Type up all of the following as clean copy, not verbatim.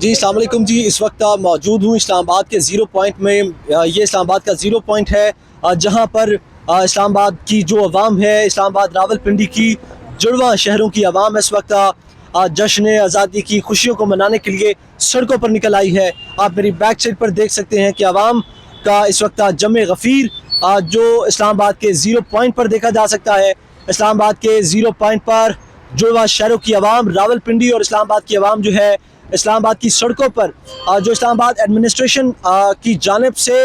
जी अस्सलाम वालेकुम जी। इस वक्त मौजूद हूँ इस्लामाबाद के ज़ीरो पॉइंट में। ये इस्लामाबाद का ज़ीरो पॉइंट है जहाँ पर इस्लामाबाद की जो अवाम है, इस्लामाबाद रावलपिंडी की जुड़वा शहरों की अवाम इस वक्त जश्न आज़ादी की खुशियों को मनाने के लिए सड़कों पर निकल आई है। आप मेरी बैक साइड पर देख सकते हैं कि अवाम का इस वक्त जमे गफ़ीर जो इस्लामाबाद के ज़ीरो पॉइंट पर देखा जा सकता है। इस्लामाबाद के ज़ीरो पॉइंट पर जुड़वा शहरों की अवाम, रावलपिंडी और इस्लामाबाद की अवाम जो है इस्लामाबाद की सड़कों पर जो इस्लामाबाद एडमिनिस्ट्रेशन की जानिब से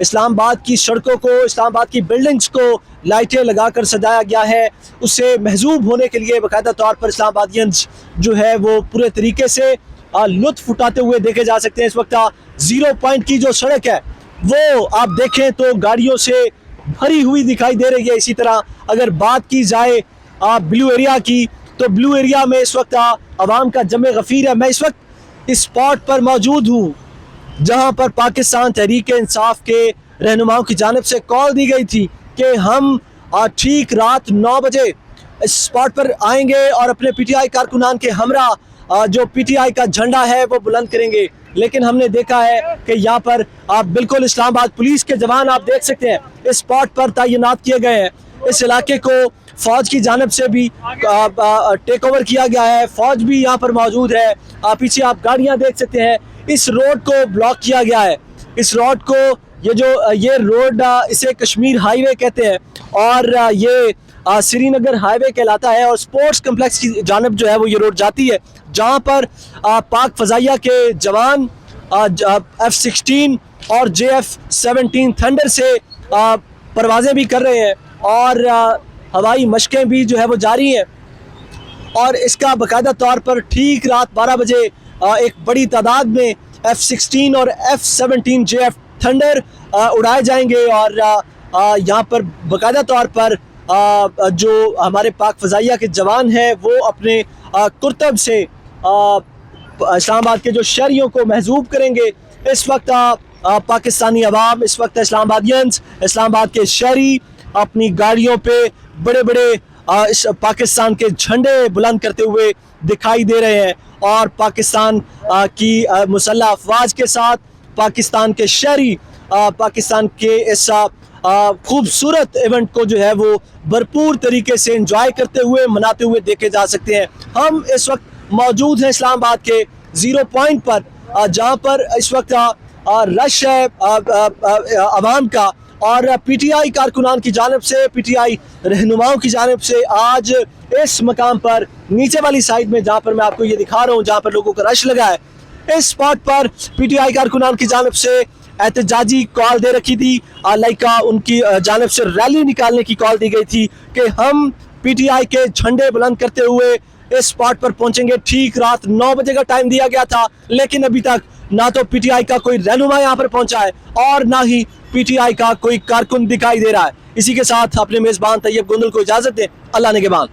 इस्लामाबाद की सड़कों को, इस्लामाबाद की बिल्डिंग्स को लाइटें लगाकर सजाया गया है, उससे महजूब होने के लिए बाकायदा तौर पर इस्लामाबादियंस जो है वो पूरे तरीके से लुत्फ़ उठाते हुए देखे जा सकते हैं। इस वक्त ज़ीरो पॉइंट की जो सड़क है वो आप देखें तो गाड़ियों से भरी हुई दिखाई दे रही है। इसी तरह अगर बात की जाए ब्लू एरिया की, तो ब्लू एरिया में इस वक्त आवाम का जमे गफ़ीर है। मैं इस वक्त इस स्पॉट पर मौजूद हूँ जहाँ पर पाकिस्तान तहरीक इंसाफ के रहनुमाओं की जानिब से कॉल दी गई थी कि हम ठीक रात 9 बजे इस स्पॉट पर आएंगे और अपने पीटीआई कारकुनान के हमरा जो पीटीआई का झंडा है वो बुलंद करेंगे। लेकिन हमने देखा है कि यहाँ पर आप बिल्कुल इस्लामाबाद पुलिस के जवान आप देख सकते हैं इस स्पॉट पर तैनात किए गए हैं। इस इलाके को फ़ौज की जानिब से भी टेक ओवर किया गया है, फ़ौज भी यहाँ पर मौजूद है। पीछे आप गाड़ियाँ देख सकते हैं। इस रोड को ब्लॉक किया गया है। इस रोड को ये रोड इसे कश्मीर हाईवे कहते हैं और ये श्रीनगर हाईवे कहलाता है और स्पोर्ट्स कम्प्लेक्स की जानिब जो है वो ये रोड जाती है, जहाँ पर पाक फ़ज़ाइया के जवान F-16 और JF-17 थंडर से परवाज़ें भी कर रहे हैं और हवाई मशकें भी जो है वो जारी हैं। और इसका बाकायदा तौर पर ठीक रात 12 बजे एक बड़ी तादाद में F-16 और F-17 JF थंडर उड़ाए जाएंगे और यहाँ पर बाकायदा तौर पर जो हमारे पाक फ़ज़ाइया के जवान हैं वो अपने कुर्तब से इस्लामाबाद के जो शहरियों को महजूब करेंगे। इस वक्त पाकिस्तानी अवाम, इस वक्त इस्लामाबादियंस, इस्लामाबाद के शहरी अपनी गाड़ियों पे बड़े बड़े इस पाकिस्तान के झंडे बुलंद करते हुए दिखाई दे रहे हैं और पाकिस्तान की मुसल्लह अफवाज के साथ पाकिस्तान के शहरी पाकिस्तान के इस खूबसूरत इवेंट को जो है वो भरपूर तरीके से एंजॉय करते हुए, मनाते हुए देखे जा सकते हैं। हम इस वक्त मौजूद हैं इस्लामाबाद के ज़ीरो पॉइंट पर जहाँ पर इस वक्त रश है अवाम का और पीटीआई कारकुनान की जानिब से, पीटीआई रहनुमाओं की जानिब से आज इस मकाम पर नीचे वाली साइड में जहाँ पर मैं आपको ये दिखा रहा हूँ, जहाँ पर लोगों का रश लगा है, इस स्पॉट पर पीटीआई कारकुनान की जानिब से एहतजाजी कॉल दे रखी थी। उनकी जानिब से रैली निकालने की कॉल दी गई थी कि हम पीटीआई के झंडे बुलंद करते हुए इस स्पॉट पर पहुंचेंगे। ठीक रात 9 बजे का टाइम दिया गया था, लेकिन अभी तक ना तो पीटीआई का कोई रहनुमा यहाँ पर पहुंचा है और ना ही पीटीआई का कोई कारकुन दिखाई दे रहा है। इसी के साथ अपने मेज़बान तैयब गुंदल को इजाज़त दें। अल्लाह ने के बाद।